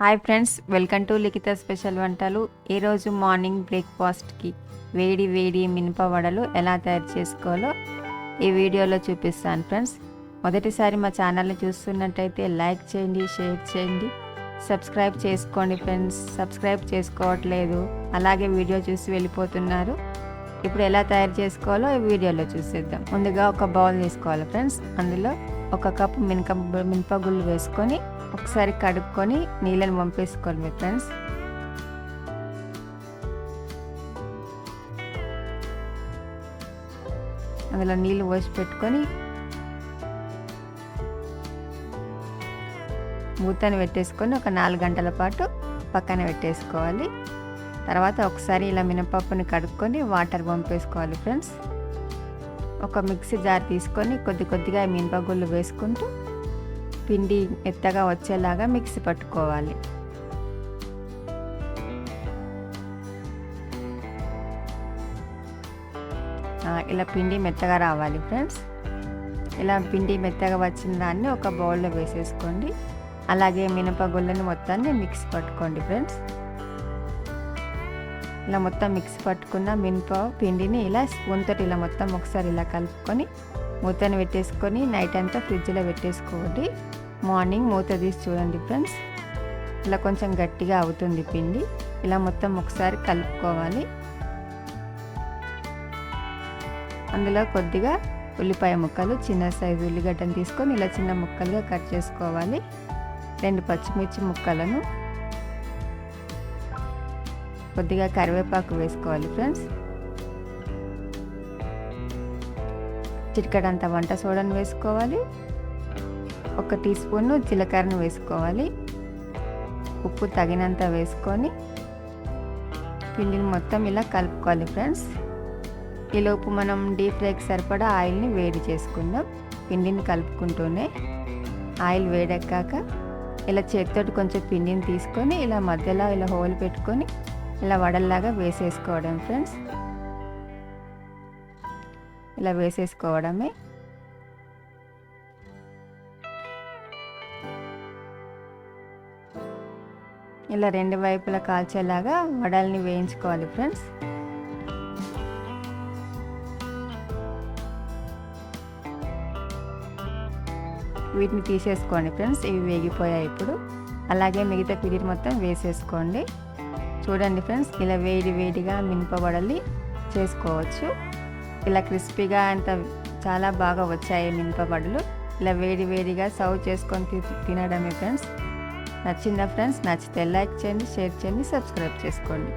Hi friends, welcome to Likhitha special వంటలు. ఈరోజు morning బ్రేక్ఫాస్ట్కి వేడి వేడి మినప వడలు ఎలా తయారు చేసుకోవాలో ఈ వీడియోలో చూపిస్తాను ఫ్రెండ్స్. మొదటిసారి మా ఛానల్ని చూస్తున్నట్టయితే లైక్ చేయండి, షేర్ చేయండి, సబ్స్క్రైబ్ చేసుకోండి ఫ్రెండ్స్. సబ్స్క్రైబ్ చేసుకోవట్లేదు, అలాగే వీడియో చూసి వెళ్ళిపోతున్నారు. ఇప్పుడు ఎలా తయారు చేసుకోవాలో ఈ వీడియోలో చూసేద్దాం. ముందుగా ఒక బౌల్ తీసుకోవాలి ఫ్రెండ్స్. అందులో ఒక కప్పు మినపగుళ్ళు వేసుకొని ఒకసారి కడుక్కొని నీళ్ళని పంపేసుకోవాలి ఫ్రెండ్స్. అందులో నీళ్ళు పోసి పెట్టుకొని మూతని పెట్టేసుకొని ఒక 4 గంటల పాటు పక్కన పెట్టేసుకోవాలి. తర్వాత ఒకసారి ఇలా మినపప్పుని కడుక్కొని వాటర్ పంపేసుకోవాలి ఫ్రెండ్స్. ఒక మిక్సీ జార్ తీసుకొని కొద్ది కొద్దిగా మినపగుళ్ళు వేసుకుంటూ పిండి మెత్తగా వచ్చేలాగా మిక్సీ పట్టుకోవాలి. ఇలా పిండి మెత్తగా రావాలి ఫ్రెండ్స్. ఇలా పిండి మెత్తగా వచ్చిన దాన్ని ఒక బౌల్లో వేసేసుకోండి. అలాగే మినపగుళ్ళని మొత్తాన్ని మిక్సీ పట్టుకోండి ఫ్రెండ్స్. ఇలా మొత్తం మిక్సీ పట్టుకున్న మినప పిండిని ఇలా స్పూన్ తోటి ఇలా మొత్తం ఒకసారి ఇలా కలుపుకొని మూతను పెట్టేసుకొని నైట్ అంతా ఫ్రిడ్జ్లో పెట్టేసుకోండి. మార్నింగ్ మూత తీసి చూడండి ఫ్రెండ్స్, ఇలా కొంచెం గట్టిగా అవుతుంది పిండి. ఇలా మొత్తం ఒకసారి కలుపుకోవాలి. అందులో కొద్దిగా ఉల్లిపాయ ముక్కలు, చిన్న సైజు ఉల్లిగడ్డను తీసుకొని ఇలా చిన్న ముక్కలుగా కట్ చేసుకోవాలి. 2 పచ్చిమిర్చి ముక్కలను, కొద్దిగా కరివేపాకు వేసుకోవాలి ఫ్రెండ్స్. చిటికెడంత వంట సోడాను వేసుకోవాలి. 1 టీ స్పూన్ జీలకర్రను వేసుకోవాలి. ఉప్పు తగినంత వేసుకొని పిండిని మొత్తం ఇలా కలుపుకోవాలి ఫ్రెండ్స్. ఈలోపు మనం డీప్ ఫ్రైకి సరిపడా ఆయిల్ని వేడి చేసుకుందాం. పిండిని కలుపుకుంటూనే ఆయిల్ వేడెక్కాక ఇలా చేతితోటి కొంచెం పిండిని తీసుకొని ఇలా మధ్యలో ఇలా హోల్ పెట్టుకొని ఇలా వడల్లాగా వేసేసుకోవడం ఫ్రెండ్స్. ఇలా వేసేసుకోవడమే. ఇలా 2 వైపులా కాల్చేలాగా వడల్ని వేయించుకోవాలి ఫ్రెండ్స్. వీటిని తీసేసుకోండి ఫ్రెండ్స్, ఇవి వేగిపోయాయి ఇప్పుడు. అలాగే మిగతా పిండిని మొత్తం వేసేసుకోండి. చూడండి ఫ్రెండ్స్, ఇలా వేడి వేడిగా మినప వడలు చేసుకోవచ్చు. ఇలా క్రిస్పీగా అంత చాలా బాగా వచ్చాయి మినప వడలు. ఇలా వేడి వేడిగా సర్వ్ చేసుకొని తినడమే ఫ్రెండ్స్. నచ్చిందా ఫ్రెండ్స్? నచ్చితే లైక్ చేయండి, షేర్ చేయండి, సబ్స్క్రైబ్ చేసుకోండి.